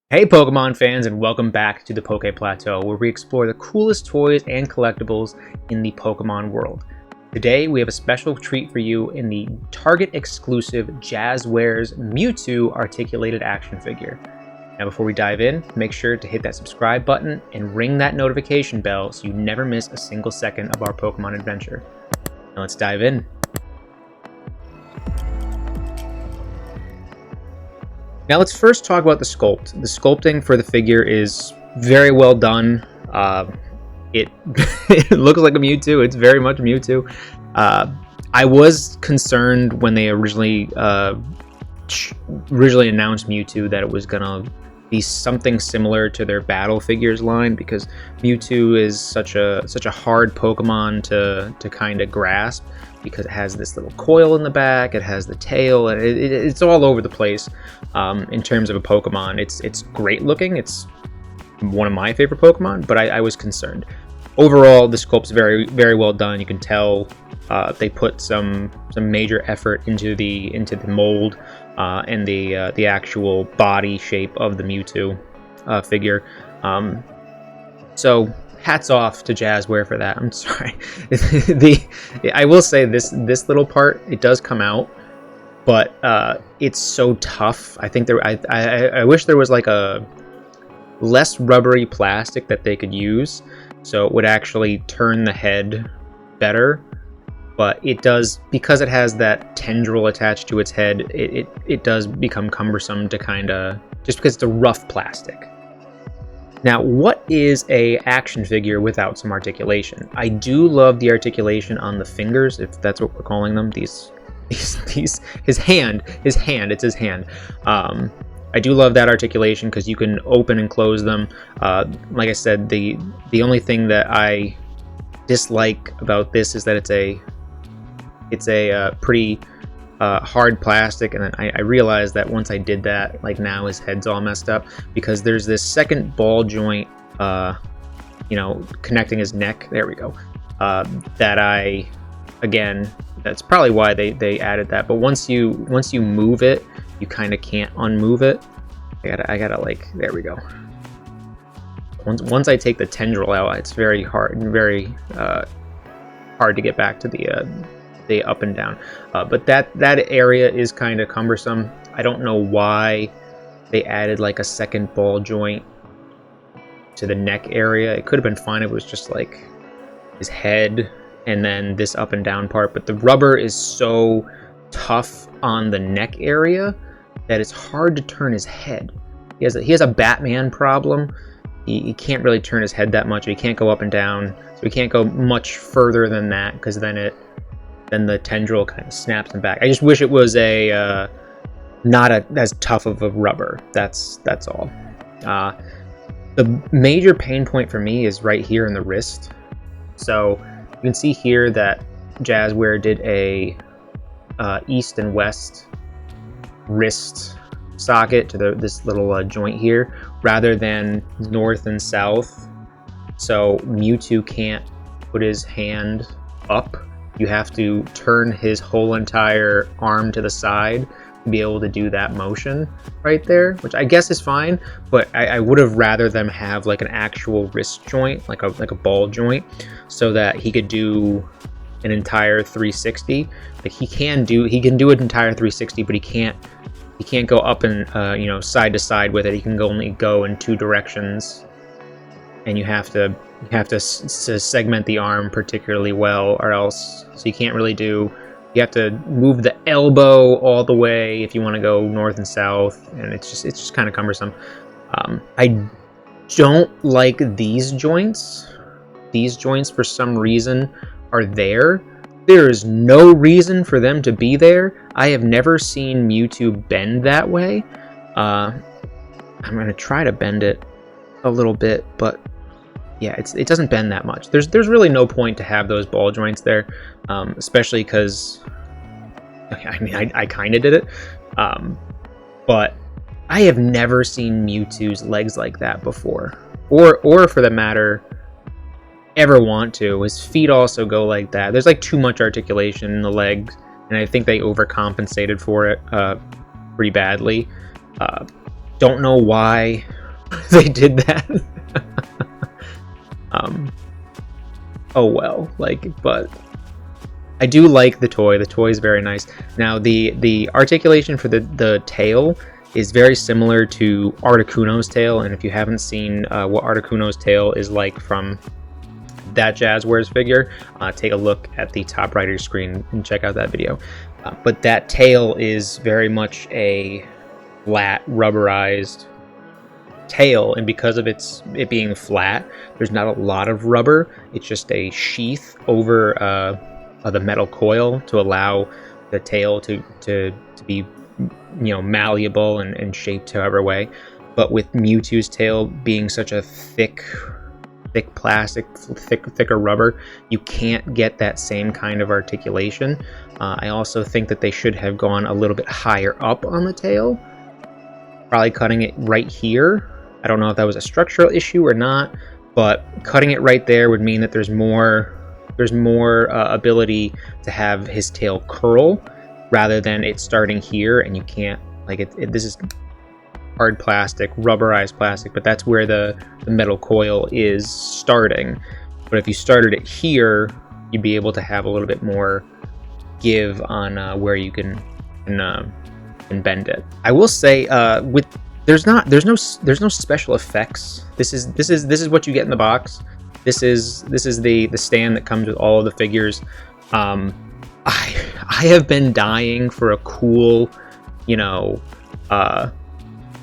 Hey Pokemon fans, and welcome back to the Poke Plateau, where we explore the coolest toys and collectibles in the Pokemon world. Today we have a special treat for you in the Target exclusive Jazwares Mewtwo articulated action figure. Now before we dive in, make sure to hit that subscribe button and ring that notification bell so you never miss a single second of our Pokemon adventure. Now let's dive in. Now let's first talk about the sculpt. The sculpting for the figure is very well done. It looks like a Mewtwo. It's very much Mewtwo. I was concerned when they originally announced Mewtwo that it was gonna be something similar to their battle figures line, because Mewtwo is such a hard Pokemon to kind of grasp, because it has this little coil in the back, it has the tail, and it's all over the place. In terms of a Pokemon, it's great looking. It's one of my favorite Pokemon, but I was concerned. Overall, the sculpt's very well done. You can tell they put some major effort into the mold and the actual body shape of the Mewtwo figure. So hats off to Jazware for that. I'm sorry. I will say this little part, it does come out, but it's so tough. I think I wish there was like a less rubbery plastic that they could use, so it would actually turn the head better. But it does, because it has that tendril attached to its head, it does become cumbersome to kind of, just because it's a rough plastic. Now, what is a action figure without some articulation? I do love the articulation on the fingers, if that's what we're calling them. His hand. It's his hand. I do love that articulation because you can open and close them. Like I said, the only thing that I dislike about this is that it's a pretty hard plastic, and then I realized that once I did that, like now his head's all messed up, because there's this second ball joint, connecting his neck. There we go. That's probably why they added that. But once you move it, you kind of can't unmove it. I gotta like, there we go. Once I take the tendril out, it's very hard to get back to the up and down. But that area is kind of cumbersome. I don't know why they added like a second ball joint to the neck area. It could have been fine if it was just like his head and then this up and down part, but the rubber is so tough on the neck area that it's hard to turn his head. He has a Batman problem. He can't really turn his head that much. He can't go up and down, so he can't go much further than that, because then the tendril kind of snaps him back. I just wish it was not as tough of a rubber. That's all. The major pain point for me is right here in the wrist. So you can see here that Jazware did a east and west wrist socket to this little joint here, rather than north and south. So Mewtwo can't put his hand up. You have to turn his whole entire arm to the side to be able to do that motion right there, which I guess is fine, but I would have rather them have like an actual wrist joint, like a ball joint, so that he could do an entire 360. Like he can do an entire 360, but he can't go up and side to side with it. He can only go in two directions, and you have to segment the arm particularly well, or else, so you can't really do. You have to move the elbow all the way if you want to go north and south, and it's just kind of cumbersome. I don't like these joints. These joints, for some reason, are there. There is no reason for them to be there. I have never seen Mewtwo bend that way. I'm going to try to bend it a little bit, but yeah, it doesn't bend that much. There's really no point to have those ball joints there, especially because, I mean, I kind of did it, but I have never seen Mewtwo's legs like that before, or for the matter, ever want to. His feet also go like that. There's like too much articulation in the legs, and I think they overcompensated for it pretty badly. Don't know why they did that. Oh well, like, but I do like the toy. The toy is very nice. Now the articulation for the tail is very similar to Articuno's tail, and if you haven't seen what Articuno's tail is like from that Jazwares figure, take a look at the top right of your screen and check out that video. But that tail is very much a flat, rubberized tail, and because of it being flat, there's not a lot of rubber. It's just a sheath over the metal coil to allow the tail to be, malleable and shaped however way. But with Mewtwo's tail being such a thick plastic, thicker rubber, you can't get that same kind of articulation. I also think that they should have gone a little bit higher up on the tail, probably cutting it right here. I don't know if that was a structural issue or not, but cutting it right there would mean that there's more ability to have his tail curl rather than it starting here, and you can't, like, this is hard plastic, rubberized plastic, but that's where the metal coil is starting. But if you started it here, you'd be able to have a little bit more give on where you can bend it. I will say there's no special effects. This is what you get in the box. This is the stand that comes with all of the figures. I have been dying for a cool,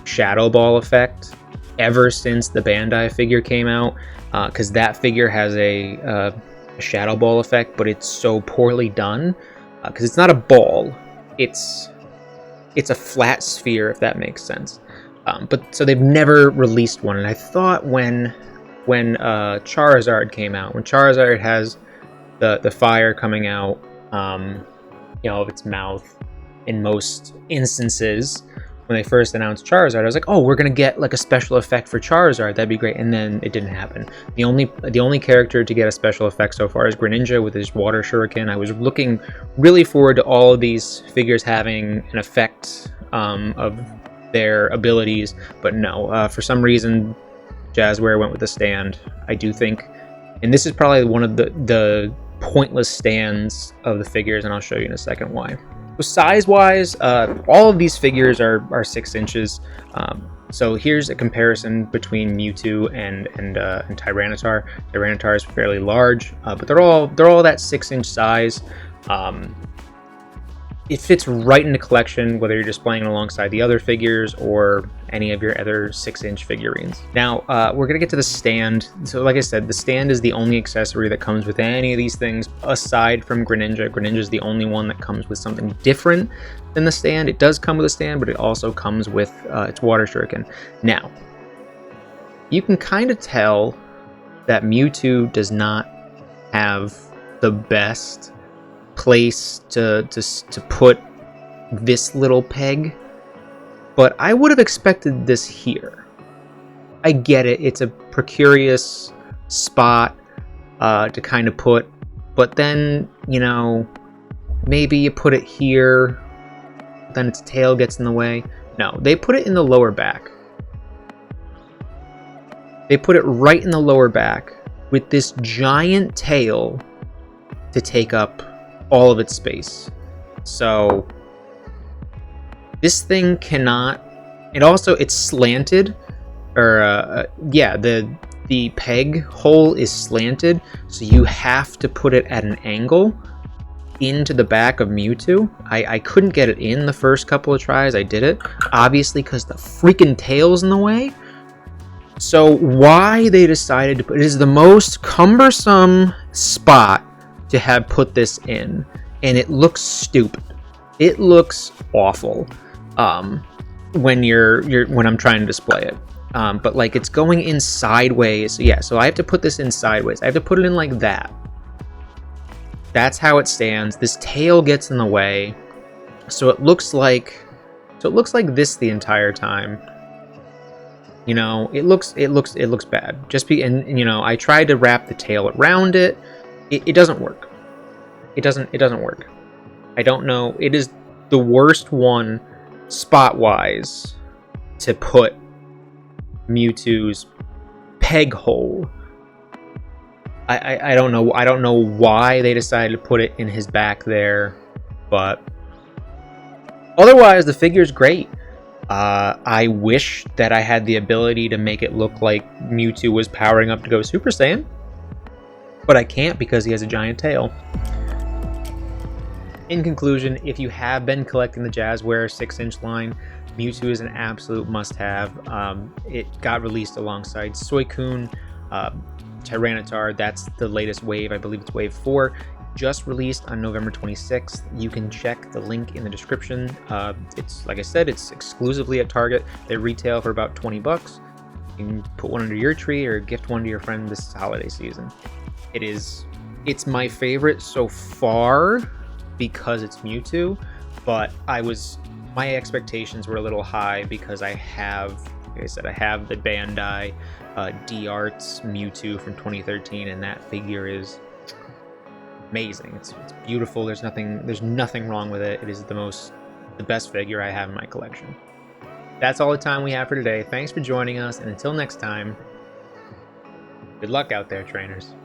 shadow ball effect ever since the Bandai figure came out, because that figure has a shadow ball effect, but it's so poorly done because it's not a ball. It's a flat sphere, if that makes sense. But so they've never released one, and I thought when Charizard came out, when Charizard has the fire coming out, of its mouth in most instances, when they first announced Charizard, I was like, oh, we're gonna get like a special effect for Charizard, that'd be great. And then it didn't happen. The only character to get a special effect so far is Greninja with his water shuriken. I was looking really forward to all of these figures having an effect of their abilities, but no, for some reason Jazware went with the stand. I do think, and this is probably one of the pointless stands of the figures, and I'll show you in a second why. So size-wise, all of these figures are 6 inches. So here's a comparison between Mewtwo and Tyranitar. Tyranitar is fairly large, but they're all that 6-inch size. It fits right in the collection, whether you're just playing alongside the other figures or any of your other 6-inch figurines. Now, we're going to get to the stand. So like I said, the stand is the only accessory that comes with any of these things aside from Greninja. Greninja is the only one that comes with something different than the stand. It does come with a stand, but it also comes with its water shuriken. Now, you can kind of tell that Mewtwo does not have the best place to put this little peg, but I would have expected this here. I get it, it's a precarious spot to kind of put, but then, maybe you put it here, then its tail gets in the way. No, they put it in the lower back. They put it right in the lower back with this giant tail to take up all of its space. So this thing cannot, it's slanted, or yeah, the peg hole is slanted, so you have to put it at an angle into the back of Mewtwo. I couldn't get it in the first couple of tries. I did it, obviously, because the freaking tail's in the way. So why they decided to put it is the most cumbersome spot to have put this in, and it looks stupid. It looks awful when I'm trying to display it. But like, it's going in sideways. Yeah, so I have to put this in sideways. I have to put it in like that. That's how it stands. This tail gets in the way, so it looks like this the entire time. It looks bad. I tried to wrap the tail around it. It doesn't work. It doesn't work. I don't know. It is the worst one spot-wise to put Mewtwo's peg hole. I don't know. I don't know why they decided to put it in his back there, but otherwise the figure's great. I wish that I had the ability to make it look like Mewtwo was powering up to go Super Saiyan, but I can't because he has a giant tail. In conclusion, if you have been collecting the Jazwares 6-inch line, Mewtwo is an absolute must-have. It got released alongside Suicune, Tyranitar. That's the latest wave. I believe it's wave 4. Just released on November 26th. You can check the link in the description. It's, like I said, it's exclusively at Target. They retail for about 20 bucks. You can put one under your tree or gift one to your friend this holiday season. It's my favorite so far because it's Mewtwo, but my expectations were a little high because I have, like I said, I have the Bandai D-Arts Mewtwo from 2013, and that figure is amazing. It's beautiful. There's nothing wrong with it. It is the best figure I have in my collection. That's all the time we have for today. Thanks for joining us, and until next time, good luck out there, trainers.